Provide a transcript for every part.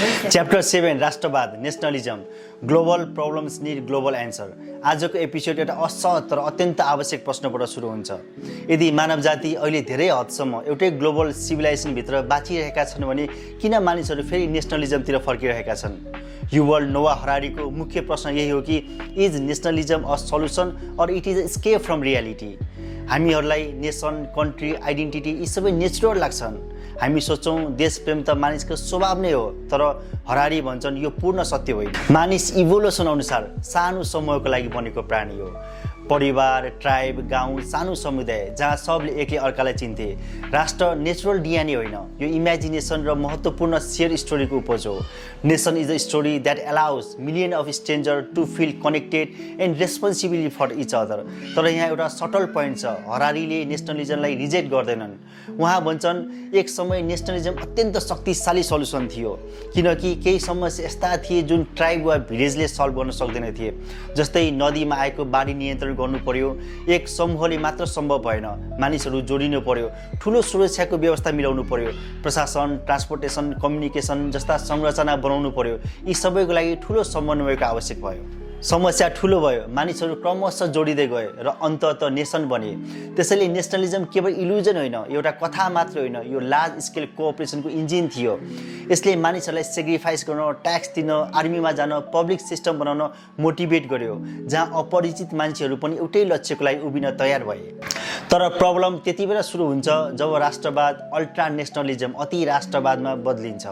Chapter 7 राष्ट्रवाद nationalism global problems need global answer. आजको episode एउटा असहज तर अत्यन्त आवश्यक प्रश्नबाट सुरु हुन्छ। यदि मानव जाति अहिले धेरै हदसम्म एउटै ग्लोबल सिभिलाइजेसनभित्र बाँचिरहेका छन् भने किन मानिसहरू फेरि नेसनलिजमतिर फर्किरहेका छन्? युवल नोआ हरारीको मुख्य प्रश्न यही हो कि is nationalism a solution or it is escape from reality? हामीहरूलाई नेसन, कन्ट्री, आइडेन्टिटी यी सबै नेचुरल लाग्छन्। हामी सोच्छौँ देश प्रेम त मानिसको स्वभाव नै हो, तर हरारी भन्छन् यो पूर्ण सत्य होइन। मानिस इभोल्युसन अनुसार सानो समूहको लागि बनेको प्राणी हो। परिवार, ट्राइब, गाउँ, सानो समुदाय जहाँ सबले एकले अर्कालाई चिन्थे। राष्ट्र नेचुरल डिएनए होइन, यो इमेजिनेसन र महत्त्वपूर्ण सेयर स्टोरीको उपज हो। Nation is a story that allows million of stranger to feel connected and responsibility for each other. तर यहाँ एउटा सटल पोइन्ट छ, हरारीले नेसनलिजमलाई रिजेक्ट गर्दैनन्। उहाँ भन्छन् एक समय नेसनलिजम अत्यन्त शक्तिशाली सल्युसन थियो, किनकि केही समस्या यस्ता थिए जुन ट्राइब वा भिलेजले सल्भ गर्न सक्दैन थिए। जस्तै नदीमा आएको बाढी नियन्त्रण गर्नु पर्यो, एक समूहले मात्र सम्भव भएन, मानिसहरू जोडिनु पर्यो, ठुलो सुरक्षाको व्यवस्था मिलाउनु पर्यो, प्रशासन, ट्रान्सपोर्टेसन, कम्युनिकेसन जस्ता संरचना बनाउनु पर्यो। यी सबैको लागि ठुलो समन्वयको आवश्यक भयो। समस्या ठुलो भयो, मानिसहरू क्रमशः जोडिँदै गए र अन्ततः नेसन बने। त्यसैले नेसनलिजम केवल इल्युजन होइन, एउटा कथा मात्र होइन, यो लार्ज स्केल कोअपरेसनको इन्जिन थियो। यसले मानिसहरूलाई सेक्रिफाइस गर्न, ट्याक्स दिन, आर्मीमा जान, पब्लिक सिस्टम बनाउन मोटिभेट गर्यो, जहाँ अपरिचित मान्छेहरू पनि एउटै लक्ष्यको लागि उभिन तयार भए। तर प्रब्लम त्यति बेला सुरु हुन्छ जब राष्ट्रवाद अल्ट्रा नेसनलिजम अति राष्ट्रवादमा बदलिन्छ।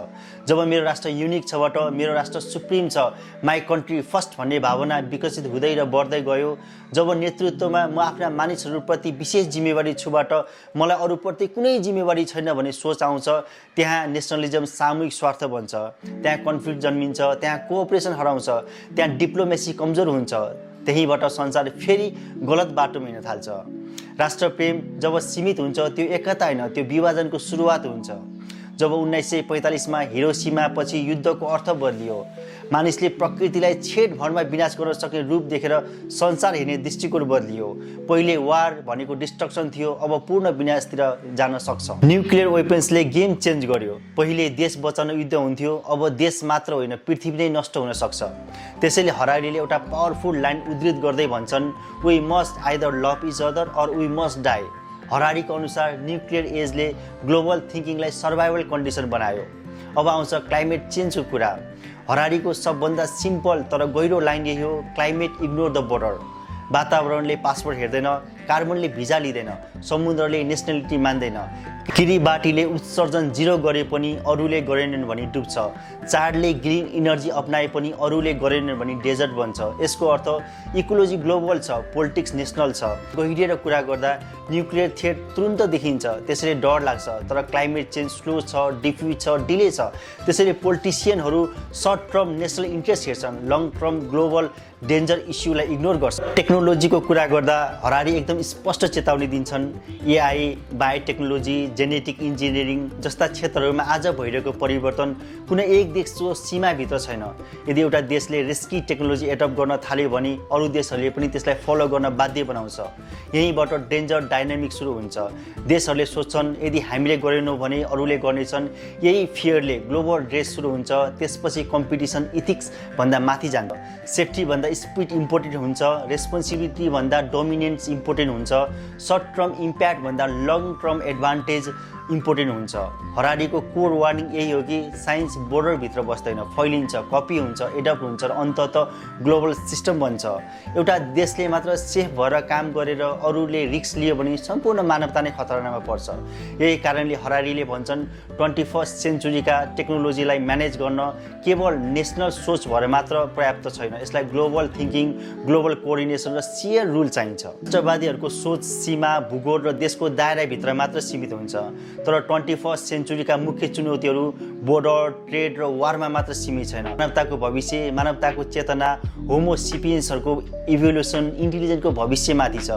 जब मेरो राष्ट्र युनिक छबाट मेरो राष्ट्र सुप्रिम छ, माई कन्ट्री फर्स्ट भन्ने भावना विकसित हुँदै र बढ्दै गयो। जब नेतृत्वमा म आफ्ना मानिसहरूप्रति विशेष जिम्मेवारी छुबाट मलाई अरूप्रति कुनै जिम्मेवारी छैन भन्ने सोच आउँछ, त्यहाँ नेसनलिजम सामूहिक स्वार्थ बन्छ, त्यहाँ कन्फ्लिक्ट जन्मिन्छ, त्यहाँ कोअपरेसन हराउँछ, त्यहाँ डिप्लोमेसी कमजोर हुन्छ। त्यहीँबाट संसार फेरि गलत बाटोमा हिँड्न थाल्छ। राष्ट्रप्रेम जब सीमित हुन्छ त्यो एकता होइन, त्यो विभाजनको सुरुवात हुन्छ। जब 1945मा हिरोसिमा पछि युद्धको अर्थ बदलियो, मानिसले प्रकृतिलाई छेडभरमा विनाश गर्न सक्ने रूप देखेर संसार हेर्ने दृष्टिकोण बदलियो। पहिले वार भनेको डिस्ट्रक्सन थियो, अब पूर्ण विनाशतिर जान सक्छ। न्युक्लियर वेपन्सले गेम चेन्ज गर्यो। पहिले देश बचाउन युद्ध हुन्थ्यो, अब देश मात्र होइन पृथ्वी नै नष्ट हुन सक्छ। त्यसैले हरारीले एउटा पावरफुल लाइन उद्धृत गर्दै भन्छन्, we must either love each other or we must die. हरारीको अनुसार न्युक्लियर एजले ग्लोबल थिङ्किङलाई सर्भाइभल कन्डिसन बनायो। अब आउँछ क्लाइमेट चेन्जको कुरा। हरारीको सबभन्दा सिम्पल तर गहिरो लाइन यही हो, क्लाइमेट इग्नोर द बोर्डर। वातावरणले पासपोर्ट हेर्दैन, कार्बनले भिजा लिँदैन, समुद्रले नेसनलिटी मान्दैन, किरीबाटीले उत्सर्जन 0 गरे पनि अरूले गरेनन् भनी डुब्छ, चाडले ग्रिन इनर्जी अप्नाए पनि अरूले गरेनन् भनी डेजर्ट बन्छ। यसको अर्थ इकोलोजी ग्लोबल छ, पोलिटिक्स नेसनल छ। गहिरिएर कुरा गर्दा न्युक्लियर थ्रेट तुरुन्त देखिन्छ, त्यसैले डर लाग्छ। तर क्लाइमेट चेन्ज स्लो छ, डिफ्युज छ, डिले छ। त्यसैले पोलिटिसियनहरू सर्ट टर्म नेसनल इन्ट्रेस्ट हेर्छन्, लङ टर्म ग्लोबल डेन्जर इस्युलाई इग्नोर गर्छ। टेक्नोलोजीको कुरा गर्दा हरारी एकदम स्पष्ट चेतावनी दिन्छन्। एआई, बायोटेक्नोलोजी, जेनेटिक इन्जिनियरिङ जस्ता क्षेत्रहरूमा आज भइरहेको परिवर्तन कुनै एक देशको सीमाभित्र छैन। यदि एउटा देशले रिस्की टेक्नोलोजी एडप्ट गर्न थाल्यो भने अरू देशहरूले पनि त्यसलाई फलो गर्न बाध्य बनाउँछ। यहीँबाट डेन्जर डाइनामिक सुरु हुन्छ। देशहरूले सोच्छन् यदि हामीले गरेनौँ भने अरूले गर्नेछन्। यही फियरले ग्लोबल रेस सुरु हुन्छ। त्यसपछि कम्पिटिसन इथिक्स भन्दा माथि जान्छ। सेफ्टी भन्दा स्पिड इम्पोर्टेन्ट हुन्छ, रेस्पोन्सिबिलिटी भन्दा डोमिनेन्स इम्पोर्टेन्ट हुन्छ, सर्ट टर्म इम्प्याक्ट भन्दा लङ टर्म एडभान्टेज इम्पोर्टेन्ट हुन्छ। हरारीको कोर वार्निङ यही हो कि साइन्स बोर्डरभित्र बस्दैन, फैलिन्छ, कपी हुन्छ, एडप्ट हुन्छ र अन्ततः ग्लोबल सिस्टम बन्छ। एउटा देशले मात्र सेफ भएर काम गरेर अरूले रिस्क लियो भने सम्पूर्ण मानवता नै खतरामा पर्छ। यही कारणले हरारीले भन्छन् 21st सेन्चुरीका टेक्नोलोजीलाई म्यानेज गर्न केवल नेसनल सोच भएर मात्र पर्याप्त छैन, यसलाई ग्लोबल थिङ्किङ, ग्लोबल कोअर्डिनेसन र सेयर रुल चाहिन्छ। राष्ट्रवादीहरूको सोच सीमा, भूगोल र देशको दायराभित्र मात्र सीमित हुन्छ, तर 21st सेन्चुरीका मुख्य चुनौतीहरू बोर्डर, ट्रेड र वारमा मात्र सीमित छैन। मानवताको भविष्य, मानवताको चेतना, होमो सिपियन्सहरूको इभोल्युसन, इन्टेलिजेन्सको भविष्यमाथि छ।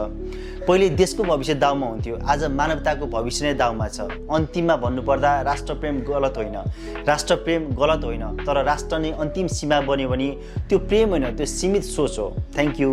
पहिले देशको भविष्य दाउमा हुन्थ्यो, आज मानवताको भविष्य नै दाउमा छ। अन्तिममा भन्नुपर्दा राष्ट्रप्रेम गलत होइन, राष्ट्रप्रेम गलत होइन, तर राष्ट्र नै अन्तिम सीमा बन्यो भने त्यो प्रेम होइन, त्यो सीमित सोच हो। Thank you.